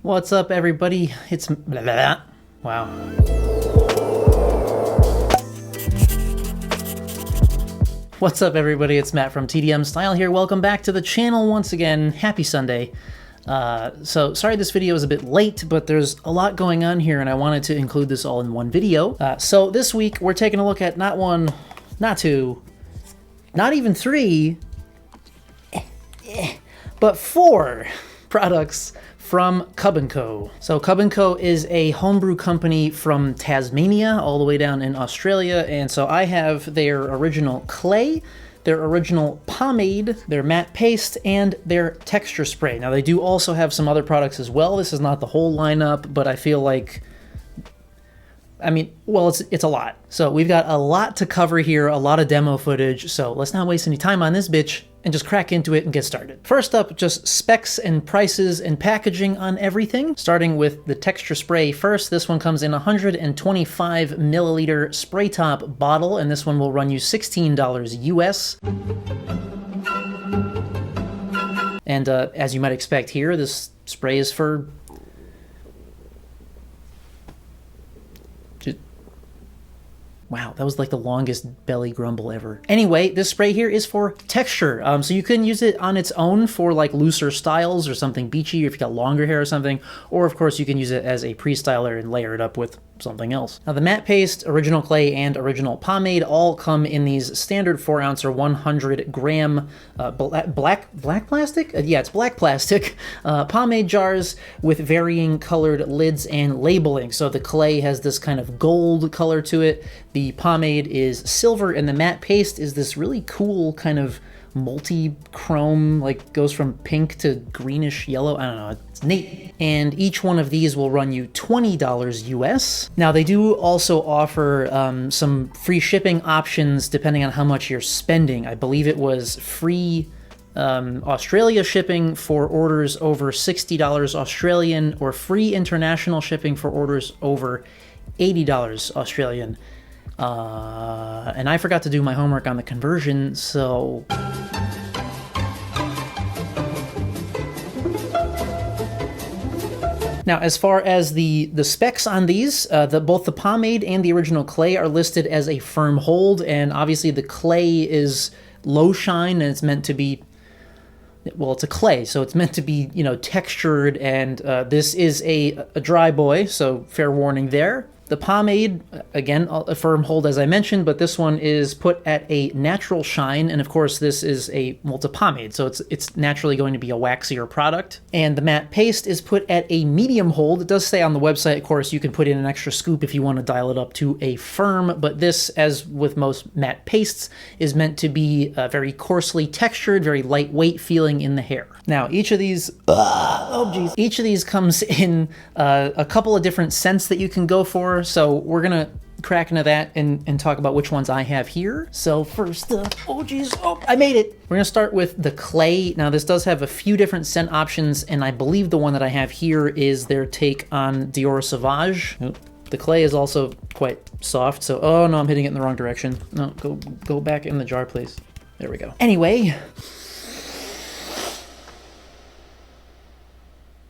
What's up, everybody? It's blah, blah, blah. Wow. What's up, everybody? It's Matt from TDM Style here. Welcome back to the channel once again. Happy Sunday. So sorry this video is a bit late, but there's a lot going on here and I wanted to include this all in one video. So this week we're taking a look at not one, not two, not even three, but four products from Cub Co. So Cub Co is a homebrew company from Tasmania all the way down in Australia, and so I have their original clay, their original pomade, their matte paste, and their texture spray. Now they do also have some other products as well. This is not the whole lineup, but I feel like, well, it's a lot. So we've got a lot to cover here, a lot of demo footage, so let's not waste any time on this bitch and just crack into it and get started. First up, just specs and prices and packaging on everything. Starting with the texture spray first. This one comes in a 125 milliliter spray top bottle, and this one will run you $16 US. And as you might expect here, this spray is for wow, that was like the longest belly grumble ever. Anyway, this spray here is for texture. So you can use it on its own for like looser styles or something beachy, or if you got longer hair or something. Or of course you can use it as a pre-styler and layer it up with something else. Now the matte paste, original clay, and original pomade all come in these standard 4-ounce or 100 gram black plastic? Yeah, it's black plastic pomade jars with varying colored lids and labeling. So the clay has this kind of gold color to it. The pomade is silver, and the matte paste is this really cool kind of multi-chrome, like goes from pink to greenish yellow. I don't know, it's neat. And each one of these will run you $20 US. Now they do also offer some free shipping options depending on how much you're spending. I believe it was free Australia shipping for orders over $60 Australian, or free international shipping for orders over $80 Australian. And I forgot to do my homework on the conversion, so now, as far as the specs on these, both the pomade and the original clay are listed as a firm hold, and obviously the clay is low shine, and it's meant to be, well, it's a clay, so it's meant to be, you know, textured, and this is a dry boy, so fair warning there. The pomade, again, a firm hold as I mentioned, but this one is put at a natural shine, and of course this is well, it's a pomade, so it's naturally going to be a waxier product. And the matte paste is put at a medium hold. It does say on the website, of course, you can put in an extra scoop if you want to dial it up to a firm, but this, as with most matte pastes, is meant to be very coarsely textured, very lightweight feeling in the hair. Now, each of these, each of these comes in a couple of different scents that you can go for. So we're gonna crack into that and talk about which ones I have here. So first up, I made it. We're gonna start with the clay. Now this does have a few different scent options, and I believe the one that I have here is their take on Dior Sauvage. The clay is also quite soft, so, oh no, I'm hitting it in the wrong direction. No, go back in the jar, please. There we go. Anyway.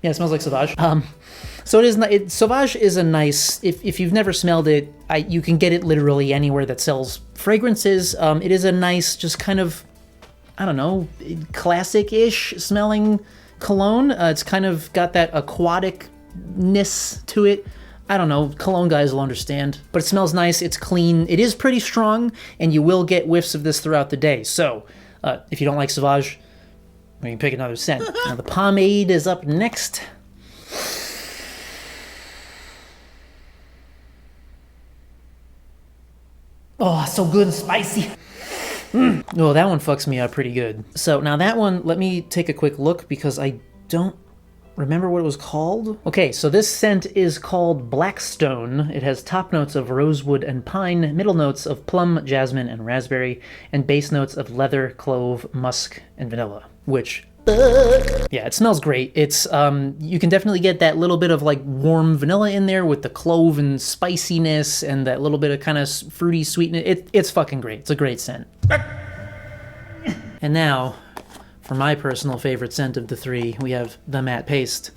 Yeah, it smells like Sauvage. So Sauvage is a nice, if you've never smelled it, you can get it literally anywhere that sells fragrances. It is a nice, just kind of, I don't know, classic-ish smelling cologne. It's kind of got that aquatic-ness to it. I don't know, cologne guys will understand. But it smells nice, it's clean, it is pretty strong, and you will get whiffs of this throughout the day. So, if you don't like Sauvage, we can pick another scent. Now the pomade is up next. Oh, so good and spicy. Oh, that one fucks me up pretty good. So now that one, let me take a quick look because I don't remember what it was called. Okay, so this scent is called Blackstone. It has top notes of rosewood and pine, middle notes of plum, jasmine, and raspberry, and base notes of leather, clove, musk, and vanilla, which, yeah, it smells great. It's, you can definitely get that little bit of like warm vanilla in there with the clove and spiciness and that little bit of kind of fruity sweetness. It's fucking great. It's a great scent. And now, for my personal favorite scent of the three, we have the matte paste.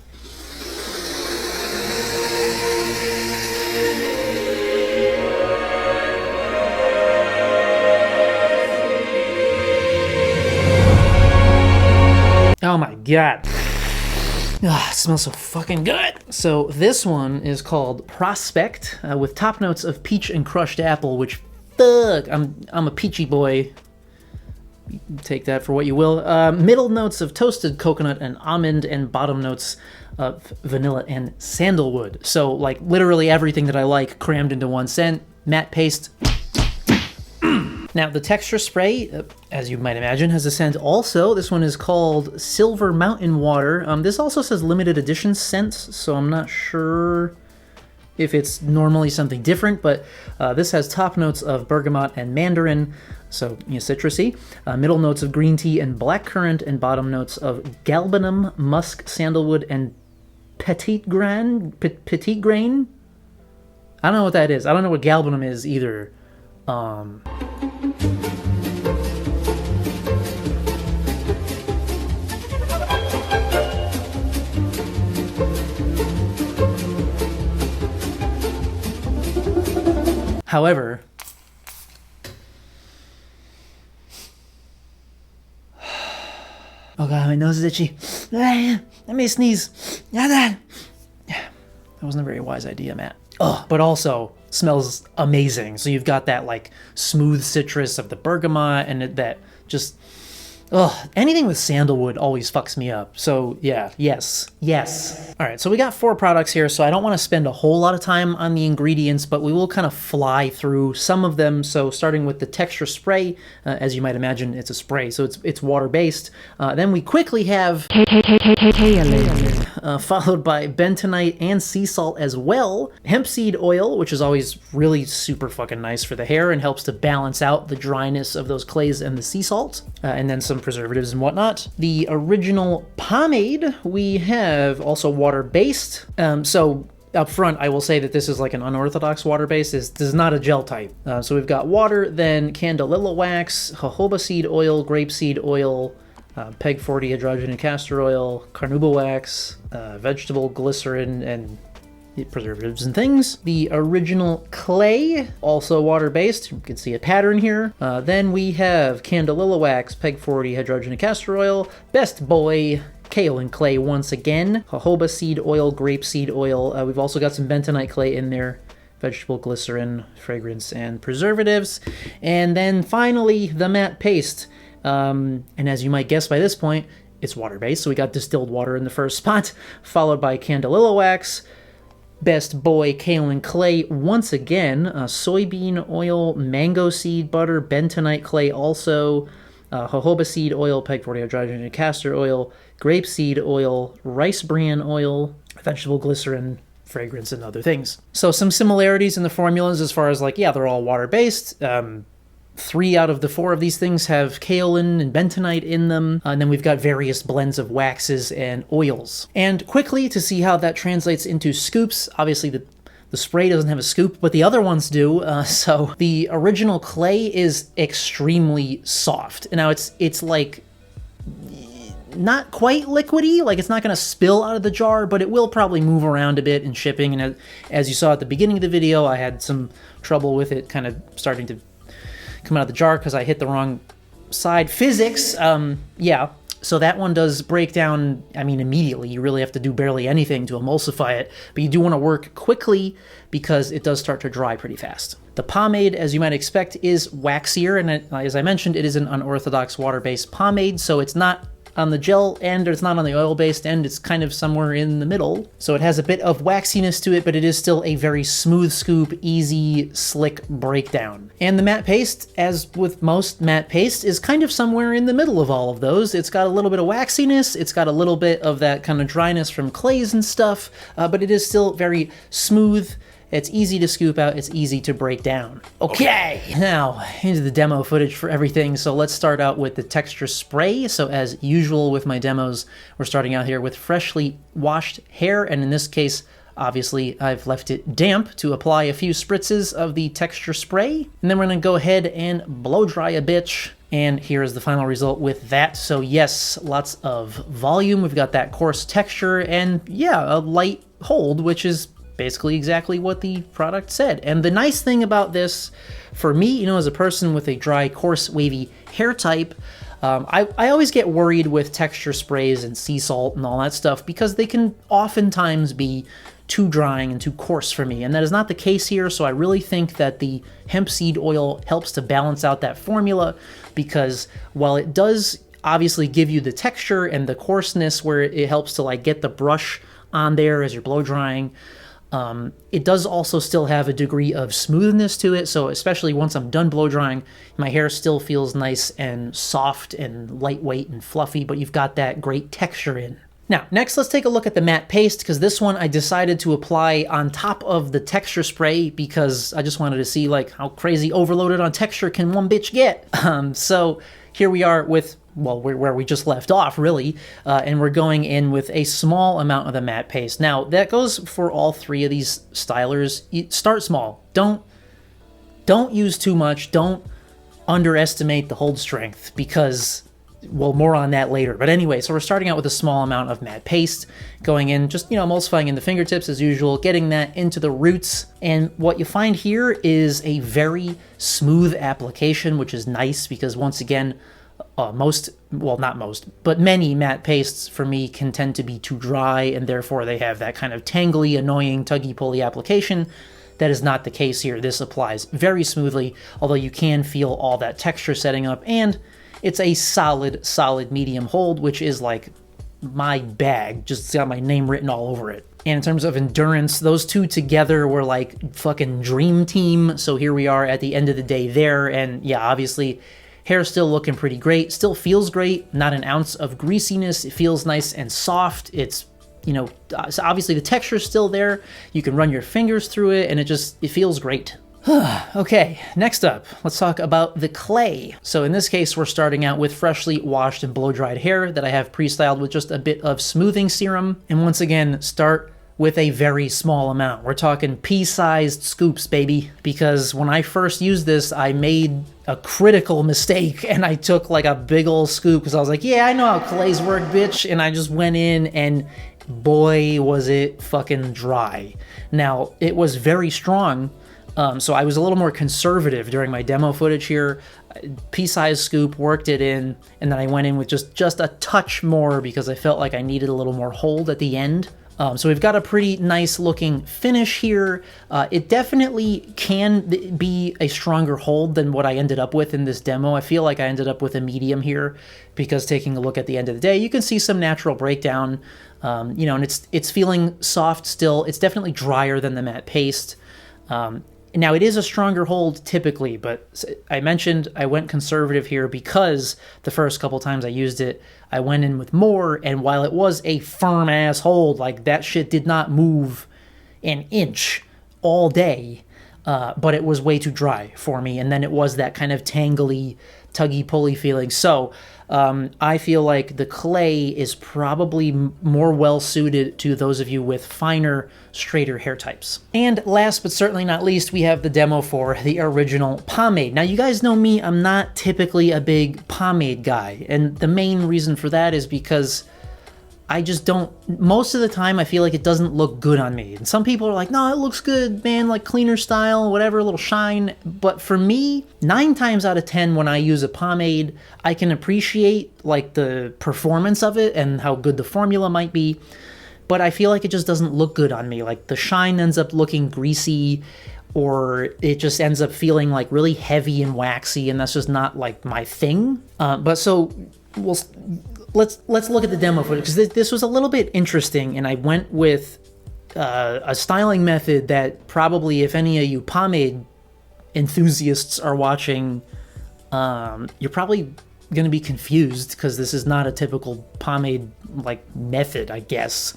God. Ah, it smells so fucking good. So this one is called Prospect, with top notes of peach and crushed apple, which, fuck, I'm a peachy boy. Take that for what you will. Middle notes of toasted coconut and almond, and bottom notes of vanilla and sandalwood. So, like, literally everything that I like crammed into one scent. Matte paste. Now, the texture spray, as you might imagine, has a scent also. This one is called Silver Mountain Water. This also says limited edition scents, so I'm not sure if it's normally something different, but this has top notes of bergamot and mandarin, so citrusy. Middle notes of green tea and blackcurrant, and bottom notes of galbanum, musk, sandalwood, and petite grain. I don't know what that is. I don't know what galbanum is either. However, oh god, my nose is itchy. I may sneeze. That wasn't a very wise idea, Matt. But also smells amazing. So you've got that like smooth citrus of the bergamot, and that just anything with sandalwood always fucks me up. So yeah, yes. All right, so we got 4 products here, so I don't want to spend a whole lot of time on the ingredients, but we will kind of fly through some of them. So starting with the texture spray, as you might imagine, it's a spray, so it's water-based. Then we quickly have followed by bentonite and sea salt as well. Hemp seed oil, which is always really super fucking nice for the hair and helps to balance out the dryness of those clays and the sea salt. And then some preservatives and whatnot. The original pomade we have also water-based. So up front, I will say that this is like an unorthodox water-based. This is not a gel type. So we've got water, then candelilla wax, jojoba seed oil, grapeseed oil, peg 40 hydrogen and castor oil, carnauba wax, vegetable glycerin, and preservatives and things. The original clay, also water-based. You can see a pattern here. Then we have candelilla wax, peg 40 hydrogen and castor oil, best boy, kaolin clay once again, jojoba seed oil, grapeseed oil. We've also got some bentonite clay in there, vegetable glycerin, fragrance, and preservatives. And then finally, the matte paste. And as you might guess by this point, it's water-based, so we got distilled water in the first spot, followed by candelilla wax, best boy kaolin clay once again, soybean oil, mango seed butter, bentonite clay also, jojoba seed oil, peg 40 hydrogen and castor oil, grapeseed oil, rice bran oil, vegetable glycerin, fragrance, and other things. So some similarities in the formulas as far as like, yeah, they're all water-based. 3 out of the 4 of these things have kaolin and bentonite in them, and then we've got various blends of waxes and oils. And quickly, to see how that translates into scoops, obviously the spray doesn't have a scoop, but the other ones do, so the original clay is extremely soft. Now it's like not quite liquidy, like it's not going to spill out of the jar, but it will probably move around a bit in shipping, and as you saw at the beginning of the video, I had some trouble with it kind of starting to come out of the jar because I hit the wrong side. Physics, yeah. So that one does break down, I mean, immediately. You really have to do barely anything to emulsify it, but you do want to work quickly because it does start to dry pretty fast. The pomade, as you might expect, is waxier, and as I mentioned, it is an unorthodox water-based pomade, so it's not on the gel end, or it's not on the oil-based end, it's kind of somewhere in the middle. So it has a bit of waxiness to it, but it is still a very smooth scoop, easy, slick breakdown. And the matte paste, as with most matte paste, is kind of somewhere in the middle of all of those. It's got a little bit of waxiness, it's got a little bit of that kind of dryness from clays and stuff, but it is still very smooth. It's easy to scoop out, it's easy to break down. Okay, now into the demo footage for everything. So let's start out with the texture spray. So as usual with my demos, we're starting out here with freshly washed hair, and in this case, obviously I've left it damp to apply a few spritzes of the texture spray. And then we're gonna go ahead and blow dry a bitch. And here is the final result with that. So yes, lots of volume. We've got that coarse texture and yeah, a light hold, which is basically exactly what the product said. And the nice thing about this, for me, as a person with a dry, coarse, wavy hair type, I always get worried with texture sprays and sea salt and all that stuff because they can oftentimes be too drying and too coarse for me, and that is not the case here. So I really think that the hemp seed oil helps to balance out that formula, because while it does obviously give you the texture and the coarseness where it helps to like get the brush on there as you're blow drying, it does also still have a degree of smoothness to it. So especially once I'm done blow drying, my hair still feels nice and soft and lightweight and fluffy, but you've got that great texture in. Now, next, let's take a look at the matte paste, because this one I decided to apply on top of the texture spray because I just wanted to see like how crazy overloaded on texture can one bitch get. So here we are with, well, where we just left off, really, and we're going in with a small amount of the matte paste. Now, that goes for all three of these stylers. Start small. Don't use too much. Don't underestimate the hold strength, because, well, more on that later. But anyway, so we're starting out with a small amount of matte paste, going in, just, emulsifying in the fingertips as usual, getting that into the roots. And what you find here is a very smooth application, which is nice because, once again, many matte pastes for me can tend to be too dry, and therefore they have that kind of tangly, annoying, tuggy-pulley application. That is not the case here. This applies very smoothly, although you can feel all that texture setting up, and it's a solid medium hold, which is like my bag. Just got my name written all over it. And in terms of endurance, those two together were like fucking dream team. So here we are at the end of the day there, and yeah, obviously, hair's still looking pretty great, still feels great, not an ounce of greasiness, it feels nice and soft. It's, so obviously the texture's still there, you can run your fingers through it, and it feels great. Okay, next up, let's talk about the clay. So in this case, we're starting out with freshly washed and blow-dried hair that I have pre-styled with just a bit of smoothing serum, and once again, start with a very small amount. We're talking pea-sized scoops, baby, because when I first used this, I made a critical mistake, and I took like a big old scoop because I was like, yeah, I know how clays work, bitch, and I just went in, and boy, was it fucking dry. Now, it was very strong, so I was a little more conservative during my demo footage here. Pea-sized scoop, worked it in, and then I went in with just a touch more because I felt like I needed a little more hold at the end. So we've got a pretty nice looking finish here. It definitely can be a stronger hold than what I ended up with in this demo. I feel like I ended up with a medium here because, taking a look at the end of the day, you can see some natural breakdown, and it's feeling soft still. It's definitely drier than the matte paste. Now, it is a stronger hold typically, but I mentioned I went conservative here because the first couple times I used it, I went in with more, and while it was a firm-ass hold, like, that shit did not move an inch all day, but it was way too dry for me, and then it was that kind of tangly, tuggy-pulley feeling. So I feel like the clay is probably more well-suited to those of you with finer, straighter hair types. And last but certainly not least, we have the demo for the original pomade. Now, you guys know me, I'm not typically a big pomade guy, and the main reason for that is because I just don't, most of the time I feel like it doesn't look good on me. And some people are like, no, it looks good, man, like cleaner style, whatever, a little shine. But for me, 9 times out of 10 when I use a pomade, I can appreciate like the performance of it and how good the formula might be. But I feel like it just doesn't look good on me. Like the shine ends up looking greasy, or it just ends up feeling like really heavy and waxy, and that's just not like my thing. Let's look at the demo footage, because this was a little bit interesting, and I went with a styling method that probably, if any of you pomade enthusiasts are watching, you're probably going to be confused, because this is not a typical pomade like method, I guess.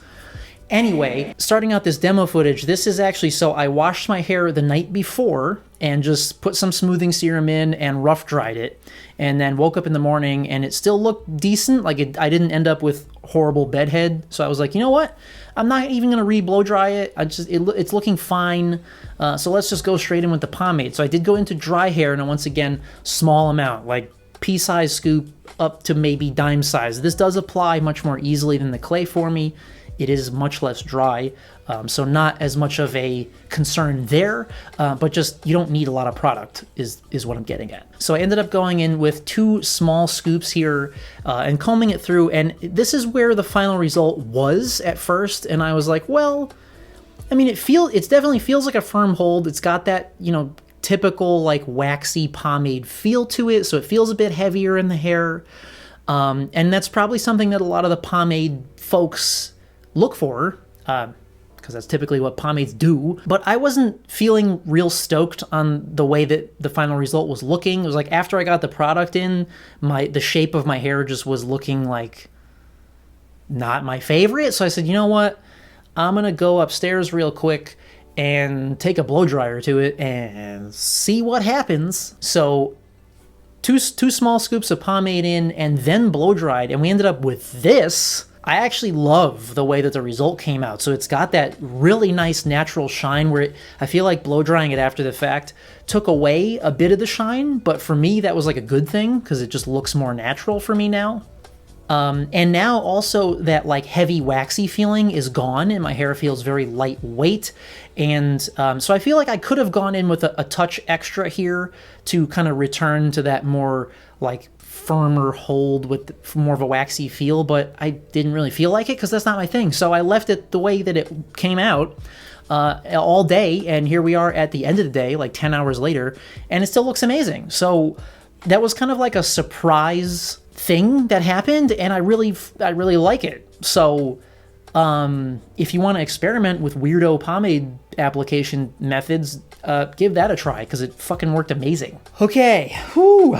Anyway, starting out this demo footage, this is actually, so I washed my hair the night before and just put some smoothing serum in and rough dried it, and then woke up in the morning and it still looked decent. Like I didn't end up with horrible bedhead, so I was like, you know what? I'm not even gonna re-blow dry it. It's looking fine. So let's just go straight in with the pomade. So I did go into dry hair, and once again, small amount, like pea-sized scoop up to maybe dime size. This does apply much more easily than the clay for me. it is much less dry, so not as much of a concern there, but just you don't need a lot of product is what I'm getting at. So I ended up going in with 2 small scoops here and combing it through, and this is where the final result was at first, and I was like, well, I mean, it definitely feels like a firm hold. It's got that, you know, typical like waxy pomade feel to it, so it feels a bit heavier in the hair. And that's probably something that a lot of the pomade folks look for, because that's typically what pomades do. But I wasn't feeling real stoked on the way that the final result was looking. It was like after I got the product in, the shape of my hair just was looking like not my favorite. So I said, you know what? I'm going to go upstairs real quick and take a blow dryer to it and see what happens. So two small scoops of pomade in and then blow dried, and we ended up with this. I actually love the way that the result came out. So it's got that really nice natural shine where I feel like blow drying it after the fact took away a bit of the shine, but for me that was like a good thing because it just looks more natural for me now. And now also that like heavy waxy feeling is gone and my hair feels very lightweight. And so I feel like I could have gone in with a touch extra here to kind of return to that more like firmer hold with more of a waxy feel, but I didn't really feel like it because that's not my thing. So I left it the way that it came out all day, and here we are at the end of the day, like 10 hours later, and it still looks amazing. So that was kind of like a surprise thing that happened, and I really like it. So if you want to experiment with weirdo pomade application methods, give that a try because it fucking worked amazing. Okay, whew.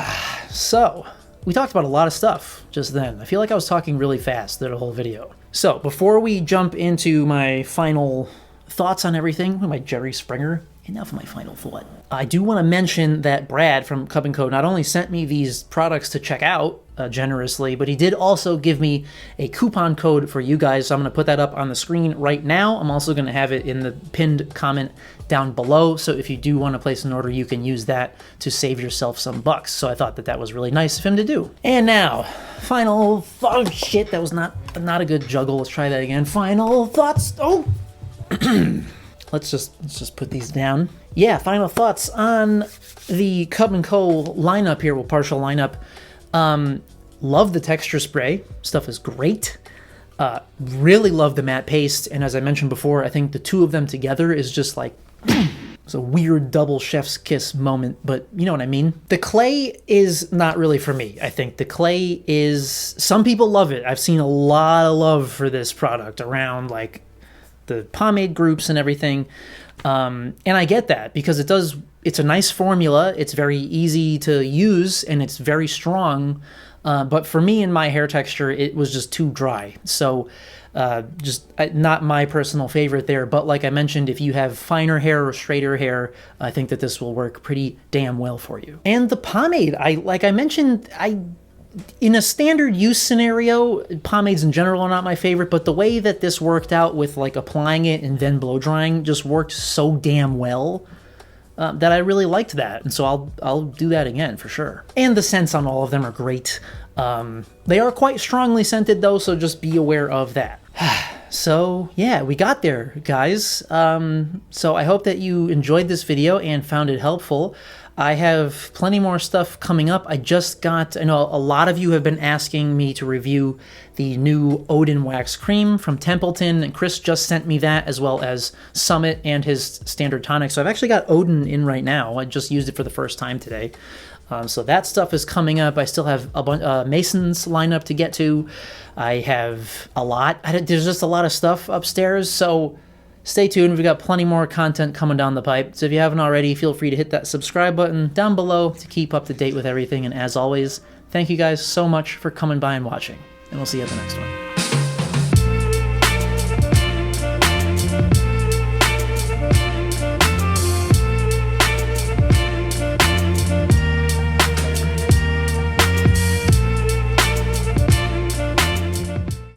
So we talked about a lot of stuff just then. I feel like I was talking really fast through the whole video. So before we jump into my final thoughts on everything, my Jerry Springer, enough of my final thought. I do want to mention that Brad from Cub Co not only sent me these products to check out generously, but he did also give me a coupon code for you guys. So I'm going to put that up on the screen right now. I'm also going to have it in the pinned comment down below. So if you do want to place an order, you can use that to save yourself some bucks. So I thought that was really nice of him to do. And now, final oh shit, that was not a good juggle. Let's try that again. Final thoughts. Oh. Let's just put these down. Yeah, final thoughts on the Cub Co lineup here, well, partial lineup. Love the texture spray. Stuff is great. Really love the matte paste, and as I mentioned before, I think the two of them together is just like it's a weird double chef's kiss moment, but you know what I mean. The clay is not really for me. I think the clay is, some people love it. I've seen a lot of love for this product around like the pomade groups and everything. And I get that because it's a nice formula. It's very easy to use and it's very strong. But for me and my hair texture, it was just too dry. So not my personal favorite there. But like I mentioned, if you have finer hair or straighter hair, I think that this will work pretty damn well for you. And the pomade, like I mentioned, in a standard use scenario, pomades in general are not my favorite, but the way that this worked out with like applying it and then blow drying just worked so damn well that I really liked that. And so I'll do that again for sure. And the scents on all of them are great. They are quite strongly scented though, so just be aware of that. So yeah, we got there, guys. So I hope that you enjoyed this video and found it helpful. I have plenty more stuff coming up. I know a lot of you have been asking me to review the new Odin Wax Cream from Templeton, and Chris just sent me that, as well as Summit and his Standard Tonic. So I've actually got Odin in right now. I just used it for the first time today. So that stuff is coming up. I still have a bunch Mason's lineup to get to. I have a lot. There's just a lot of stuff upstairs, so stay tuned. We've got plenty more content coming down the pipe. So if you haven't already, feel free to hit that subscribe button down below to keep up to date with everything. And as always, thank you guys so much for coming by and watching. And we'll see you at the next one.